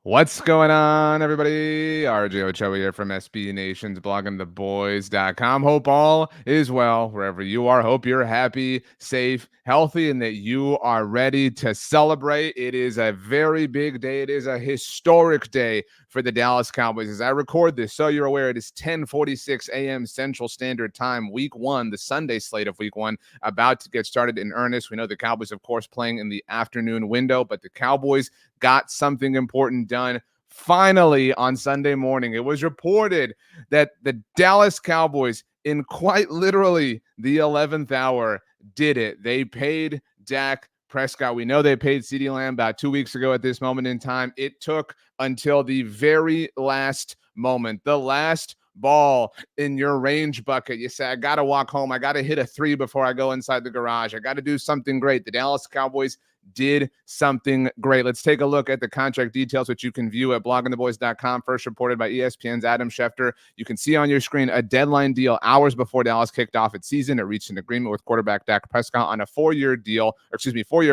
What's going on, everybody? RJ Ochoa here from SB Nation's bloggingtheboys.com. Hope all is well wherever you are. Hope you're happy, safe, healthy, and that you are ready to celebrate. It is a very big day. It is a historic day for the Dallas Cowboys. As I record this, so you're aware, it is 10:46 a.m. Central Standard Time, Week 1, the Sunday slate of Week 1, about to get started in earnest. We know the Cowboys, of course, playing in the afternoon window, but the Cowboys got something important done finally on Sunday morning. It was reported that the Dallas Cowboys, in quite literally the 11th hour, did it. They paid Dak Prescott. We know they paid CeeDee Lamb about 2 weeks ago at this moment in time. It took until the very last moment, the last ball in your range bucket. You say, I got to walk home. I got to hit a 3 before I go inside the garage. I got to do something great. The Dallas Cowboys did something great. Let's take a look at the contract details, which you can view at bloggingtheboys.com, first reported by ESPN's Adam Schefter. You can see on your screen a deadline deal hours before Dallas kicked off its season. It reached an agreement with quarterback Dak Prescott on a 4-year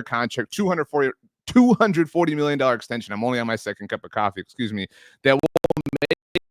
contract, $240 million extension. I'm only on my second cup of coffee, that will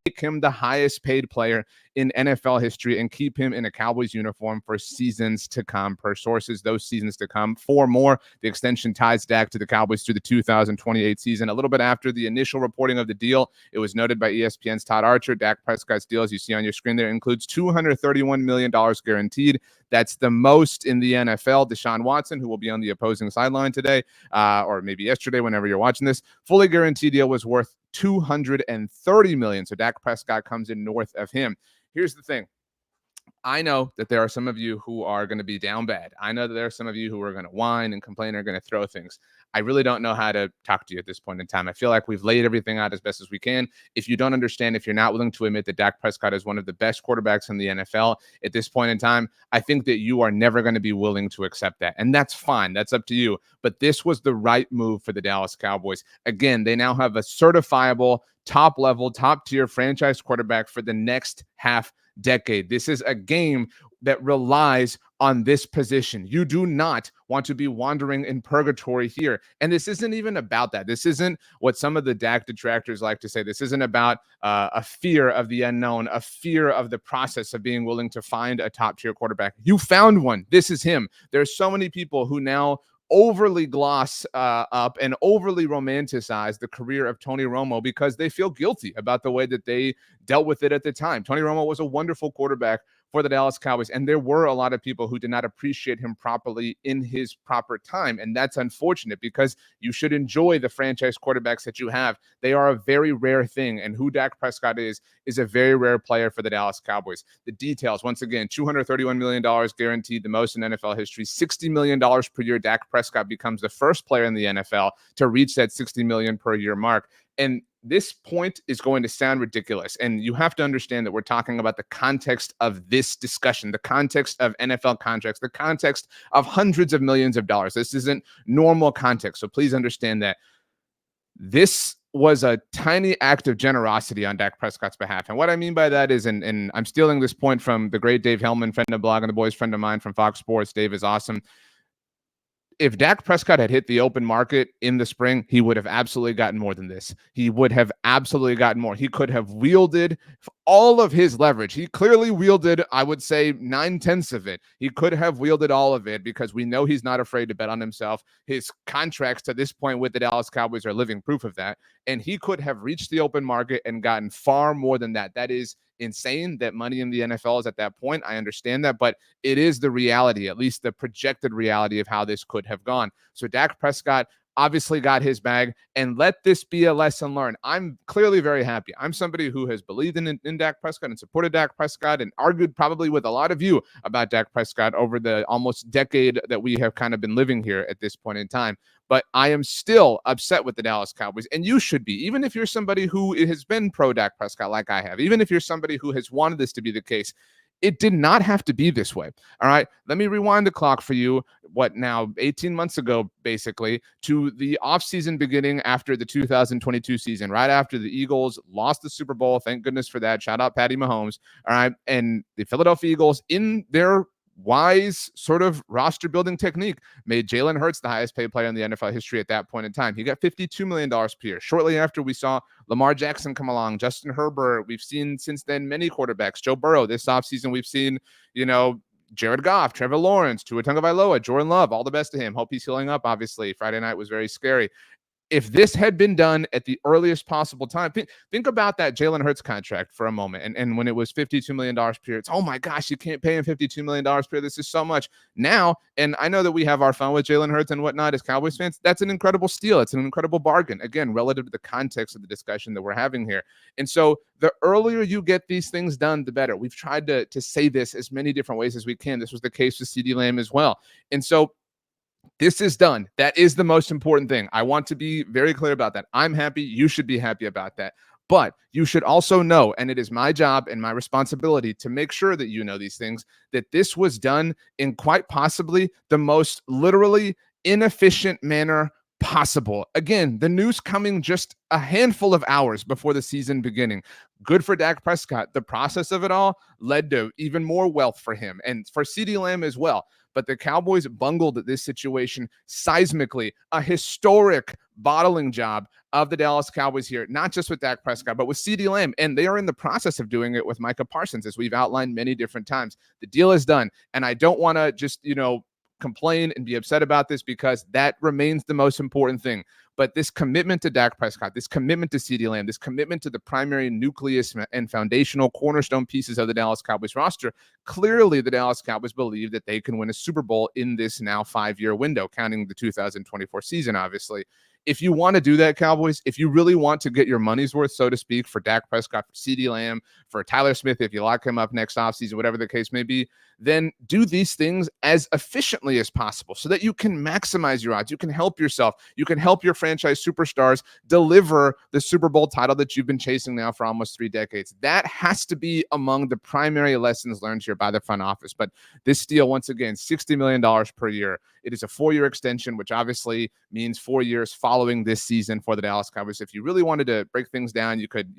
make him the highest paid player in NFL history and keep him in a Cowboys uniform for seasons to come. Per sources, those seasons to come, 4 more. The extension ties Dak to the Cowboys through the 2028 season. A little bit after the initial reporting of the deal, it was noted by ESPN's Todd Archer, Dak Prescott's deal, as you see on your screen there, includes $231 million guaranteed. That's the most in the NFL. Deshaun Watson, who will be on the opposing sideline today, or maybe yesterday, whenever you're watching this, fully guaranteed deal was worth $230 million. So Dak Prescott comes in north of him. Here's the thing. I know that there are some of you who are going to be down bad. I know that there are some of you who are going to whine and complain, are going to throw things. I really don't know how to talk to you at this point in time. I feel like we've laid everything out as best as we can. If you don't understand, if you're not willing to admit that Dak Prescott is one of the best quarterbacks in the NFL at this point in time, I think that you are never going to be willing to accept that. And that's fine. That's up to you. But this was the right move for the Dallas Cowboys. Again, they now have a certifiable, top-level, top-tier franchise quarterback for the next half decade. This is a game that relies on this position. You do not want to be wandering in purgatory here. And this isn't even about that. This isn't what some of the Dak detractors like to say. This isn't about a fear of the unknown, a fear of the process of being willing to find a top-tier quarterback. You found one. This is him. There's so many people who now overly gloss up and overly romanticize the career of Tony Romo because they feel guilty about the way that they dealt with it at the time. Tony Romo was a wonderful quarterback for the Dallas Cowboys, and there were a lot of people who did not appreciate him properly in his proper time, and that's unfortunate because you should enjoy the franchise quarterbacks that you have. They are a very rare thing, and who Dak Prescott is a very rare player for the Dallas Cowboys. The details, once again, $231 million guaranteed, the most in NFL history, $60 million per year. Dak Prescott becomes the first player in the NFL to reach that $60 million per year mark. And this point is going to sound ridiculous. And you have to understand that we're talking about the context of this discussion, the context of NFL contracts, the context of hundreds of millions of dollars. This isn't normal context. So please understand that this was a tiny act of generosity on Dak Prescott's behalf. And what I mean by that is, and I'm stealing this point from the great Dave Hellman, friend of Blogging the Boys, friend of mine from Fox Sports. Dave is awesome. If Dak Prescott had hit the open market in the spring, he would have absolutely gotten more than this. He would have absolutely gotten more. He could have wielded all of his leverage. He clearly wielded, I would say, 9/10 of it. He could have wielded all of it because we know he's not afraid to bet on himself. His contracts to this point with the Dallas Cowboys are living proof of that. And he could have reached the open market and gotten far more than that. That is insane that money in the NFL is at that point. I understand that, but it is the reality, at least the projected reality of how this could have gone. So Dak Prescott obviously got his bag, and let this be a lesson learned. I'm clearly very happy. I'm somebody who has believed in Dak Prescott and supported Dak Prescott and argued probably with a lot of you about Dak Prescott over the almost decade that we have kind of been living here at this point in time. But I am still upset with the Dallas Cowboys, and you should be, even if you're somebody who has been pro Dak Prescott like I have, even if you're somebody who has wanted this to be the case. It did not have to be this way. All right. Let me rewind the clock for you. What now? 18 months ago, basically, to the offseason beginning after the 2022 season, right after the Eagles lost the Super Bowl. Thank goodness for that. Shout out Patty Mahomes. All right. And the Philadelphia Eagles, in their wise sort of roster building technique made Jalen Hurts the highest paid player in the NFL history at that point in time. He got $52 million per year. Shortly after, we saw Lamar Jackson come along, Justin Herbert. We've seen since then many quarterbacks. Joe Burrow this offseason. We've seen, Jared Goff, Trevor Lawrence, Tua Tagovailoa, Jordan Love. All the best to him. Hope he's healing up, obviously. Friday night was very scary. If this had been done at the earliest possible time, think about that Jalen Hurts contract for a moment. And when it was $52 million per year, it's, oh my gosh, you can't pay him $52 million per year. This is so much. Now, and I know that we have our fun with Jalen Hurts and whatnot as Cowboys fans. That's an incredible steal. It's an incredible bargain. Again, relative to the context of the discussion that we're having here. And so the earlier you get these things done, the better. We've tried to say this as many different ways as we can. This was the case with CeeDee Lamb as well. And so this is done. That is the most important thing. I want to be very clear about that. I'm happy. You should be happy about that. But you should also know, and it is my job and my responsibility to make sure that you know these things, that this was done in quite possibly the most literally inefficient manner possible. Again, the news coming just a handful of hours before the season beginning. Good for Dak Prescott. The process of it all led to even more wealth for him and for CeeDee Lamb as well. But the Cowboys bungled this situation seismically, a historic bottling job of the Dallas Cowboys here, not just with Dak Prescott, but with CeeDee Lamb. And they are in the process of doing it with Micah Parsons, as we've outlined many different times. The deal is done. And I don't want to just, complain and be upset about this, because that remains the most important thing. But this commitment to Dak Prescott, this commitment to CeeDee Lamb, this commitment to the primary nucleus and foundational cornerstone pieces of the Dallas Cowboys roster, clearly the Dallas Cowboys believe that they can win a Super Bowl in this now 5-year window, counting the 2024 season, obviously. If you want to do that, Cowboys, if you really want to get your money's worth, so to speak, for Dak Prescott, for CeeDee Lamb, for Tyler Smith, if you lock him up next offseason, whatever the case may be, then do these things as efficiently as possible so that you can maximize your odds. You can help yourself. You can help your franchise superstars deliver the Super Bowl title that you've been chasing now for almost 3 decades. That has to be among the primary lessons learned here by the front office. But this deal, once again, $60 million per year. It is a 4-year extension, which obviously means 4 years following this season for the Dallas Cowboys. If you really wanted to break things down, you could,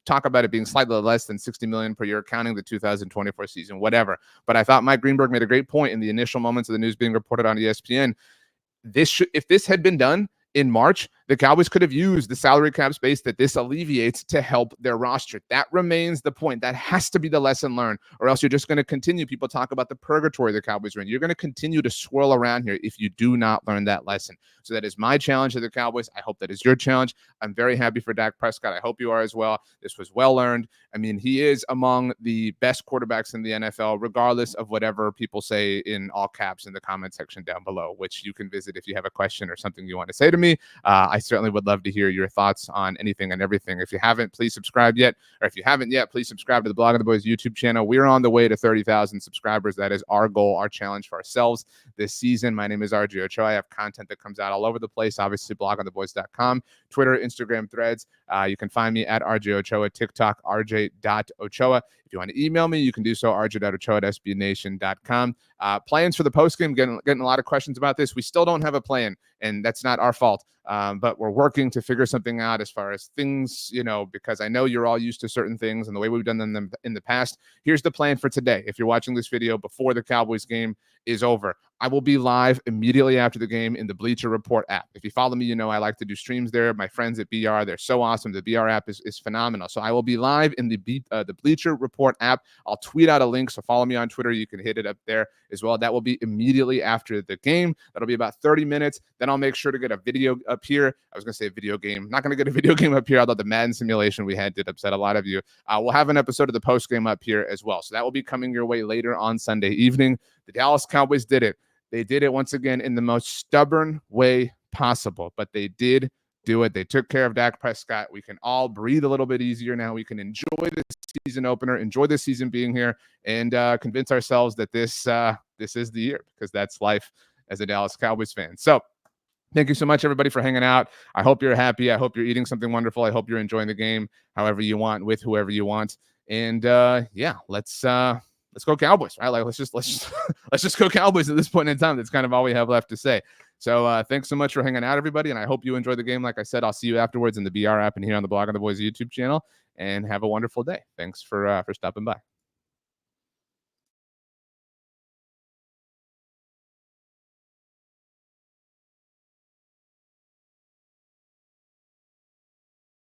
talk about it being slightly less than $60 million per year, counting the 2024 season, whatever. But I thought Mike Greenberg made a great point in the initial moments of the news being reported on ESPN. If this had been done in March, the Cowboys could have used the salary cap space that this alleviates to help their roster. That remains the point. That has to be the lesson learned, or else you're just going to continue. People talk about the purgatory the Cowboys are in. You're going to continue to swirl around here if you do not learn that lesson. So that is my challenge to the Cowboys. I hope that is your challenge. I'm very happy for Dak Prescott. I hope you are as well. This was well earned. I mean, he is among the best quarterbacks in the NFL, regardless of whatever people say in all caps in the comment section down below, which you can visit if you have a question or something you want to say to me. I certainly would love to hear your thoughts on anything and everything. If you haven't, please subscribe yet. Or if you haven't yet, please subscribe to the Blog of the Boys YouTube channel. We're on the way to 30,000 subscribers. That is our goal, our challenge for ourselves this season. My name is RJ Ochoa. I have content that comes out all over the place. Obviously, blogontheboys.com, Twitter, Instagram, Threads. You can find me at RJ Ochoa, TikTok, rj.ochoa. If you want to email me, you can do so, rj.ochoa@sbnation.com. Plans for the postgame, getting a lot of questions about this. We still don't have a plan, and that's not our fault. But we're working to figure something out as far as things, because I know you're all used to certain things and the way we've done them in the past. Here's the plan for today. If you're watching this video before the Cowboys game is over, I will be live immediately after the game in the Bleacher Report app. If you follow me, I like to do streams there. My friends at BR, they're so awesome. The BR app is phenomenal. So I will be live in the Bleacher Report app. I'll tweet out a link, so follow me on Twitter. You can hit it up there as well. That will be immediately after the game. That'll be about 30 minutes. Then I'll make sure to get a video up here. I was going to say a video game. Not going to get a video game up here, although the Madden simulation we had did upset a lot of you. We'll have an episode of the post game up here as well. So that will be coming your way later on Sunday evening. The Dallas Cowboys did it. They did it once again in the most stubborn way possible, but they did do it. They took care of Dak Prescott. We can all breathe a little bit easier now. We can enjoy this season opener, enjoy this season being here, and convince ourselves that this is the year, because that's life as a Dallas Cowboys fan. So thank you so much, everybody, for hanging out. I hope you're happy. I hope you're eating something wonderful. I hope you're enjoying the game however you want, with whoever you want. And let's go Cowboys, right? Like let's just go Cowboys at this point in time. That's kind of all we have left to say. So thanks so much for hanging out, everybody, and I hope you enjoy the game. Like I said, I'll see you afterwards in the BR app and here on the Blog on the Boys YouTube channel. And have a wonderful day. Thanks for stopping by.